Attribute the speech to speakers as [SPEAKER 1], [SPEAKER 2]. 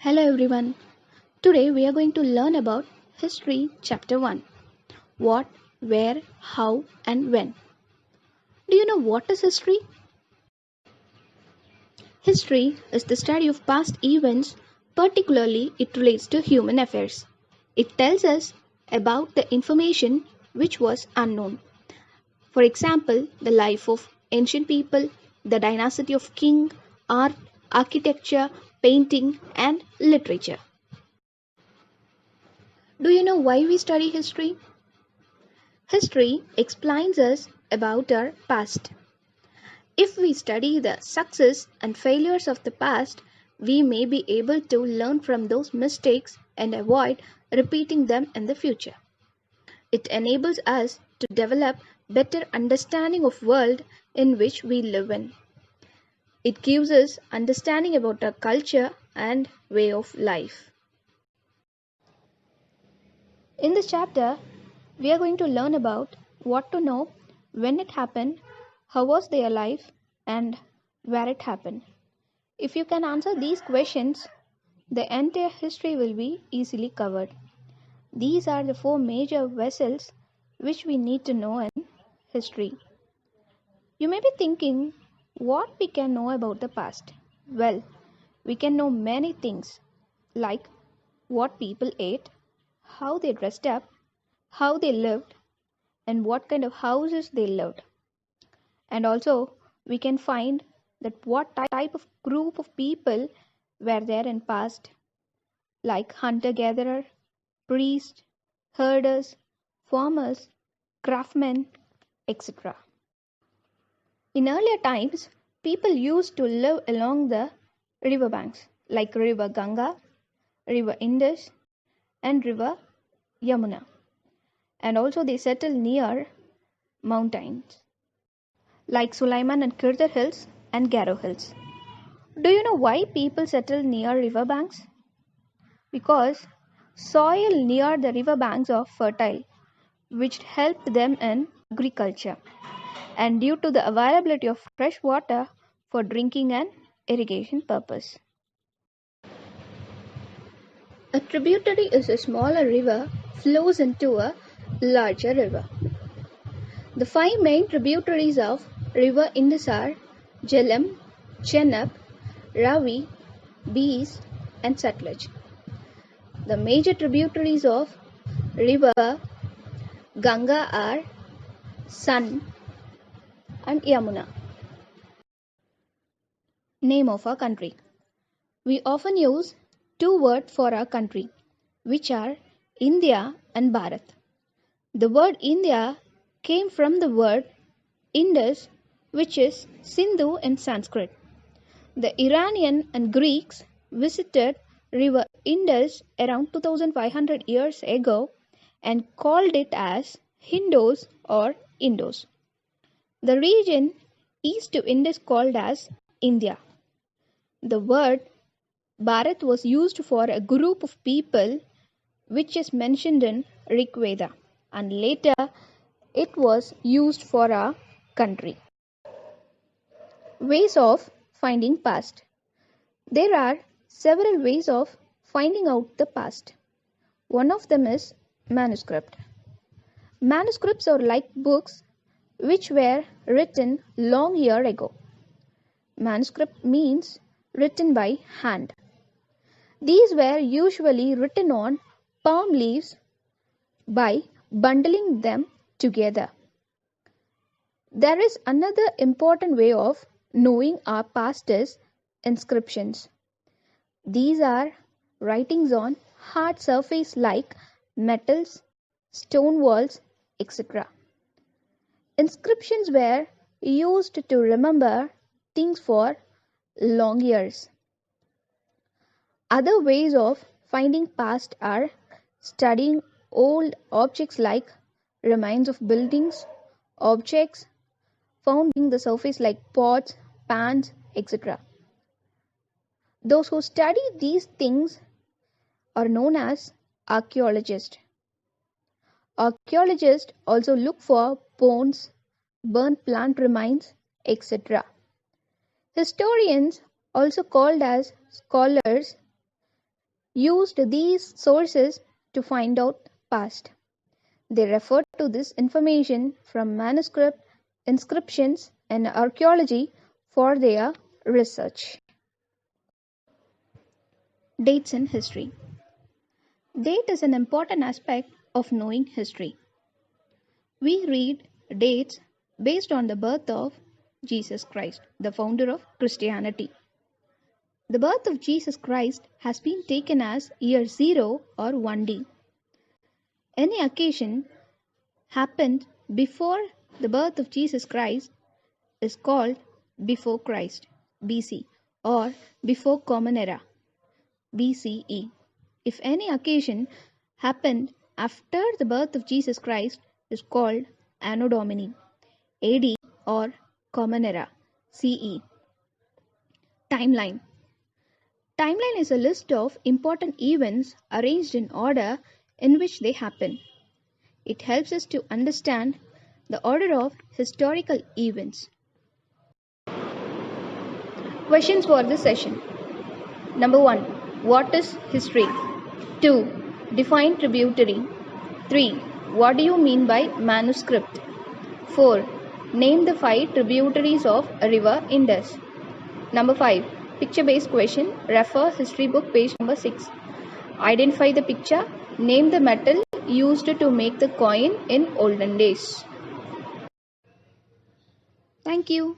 [SPEAKER 1] Hello everyone. Today we are going to learn about History Chapter 1. What, where, how and when. Do you know what is history? History is the study of past events, particularly it relates to human affairs. It tells us about the information which was unknown. For example, the life of ancient people, the dynasty of king, art, architecture, painting and literature. Do you know why we study history? History explains us about our past. If we study the success and failures of the past, we may be able to learn from those mistakes and avoid repeating them in the future. It enables us to develop better understanding of world in which we live in. It gives us understanding about our culture and way of life. In this chapter, we are going to learn about what to know, when it happened, how was their life, and where it happened. If you can answer these questions, the entire history will be easily covered. These are the four major vessels which we need to know in history. You may be thinking what we can know about the past. Well, we can know many things like what people ate, how they dressed up, how they lived, and what kind of houses they lived. And also, we can find that what type of group of people were there in past, like hunter-gatherer, priests, herders, farmers, craftsmen, etc. In earlier times, people used to live along the river banks, like river Ganga, river Indus, and river Yamuna. And also they settled near mountains, like Sulaiman and Kirthar Hills and Garo Hills. Do you know why people settle near river banks? Because soil near the river banks are fertile, which helped them in agriculture, and due to the availability of fresh water for drinking and irrigation purpose. A tributary is a smaller river flows into a larger river. The five main tributaries of river Indus are Jhelum, Chenab, Ravi, Beas and Satluj. The major tributaries of river Ganga are Son and Yamuna. Name of our country. We often use two words for our country, which are India and Bharat. The word India came from the word Indus, which is Sindhu in Sanskrit. The Iranian and Greeks visited river Indus around 2500 years ago and called it as Hindos or Indos. The region east to Indus called as India. The word Bharat was used for a group of people which is mentioned in Rig Veda, and later it was used for a country. Ways of finding past. There are several ways of finding out the past. One of them is manuscript. Manuscripts are like books which were written long year ago. Manuscript means written by hand. These were usually written on palm leaves by bundling them together. There is another important way of knowing our past is inscriptions. These are writings on hard surface like metals, stone walls, etc. Inscriptions were used to remember things for long years. Other ways of finding past are studying old objects like remains of buildings, objects found in the surface like pots, pans, etc. Those who study these things are known as archaeologists. Archaeologists also look for bones, burnt plant remains, etc. Historians, also called as scholars, used these sources to find out past. They referred to this information from manuscript, inscriptions, and archaeology for their research. Dates in history. Date is an important aspect of knowing history. We read dates based on the birth of Jesus Christ, the founder of Christianity. The birth of Jesus Christ has been taken as year 0 or 1D. Any occasion happened before the birth of Jesus Christ is called before Christ, BC, or before Common Era, BCE. If any occasion happened after the birth of Jesus Christ is called Anno Domini, AD, or Common Era, CE. Timeline. Timeline is a list of important events arranged in order in which they happen. It helps us to understand the order of historical events. Questions for this session. Number 1. What is history? 2. Define tributary. 3. What do you mean by manuscript? 4. Name the 5 tributaries of river Indus. Number 5. Picture-based question. Refer history book page number 6. Identify the picture. Name the metal used to make the coin in olden days. Thank you.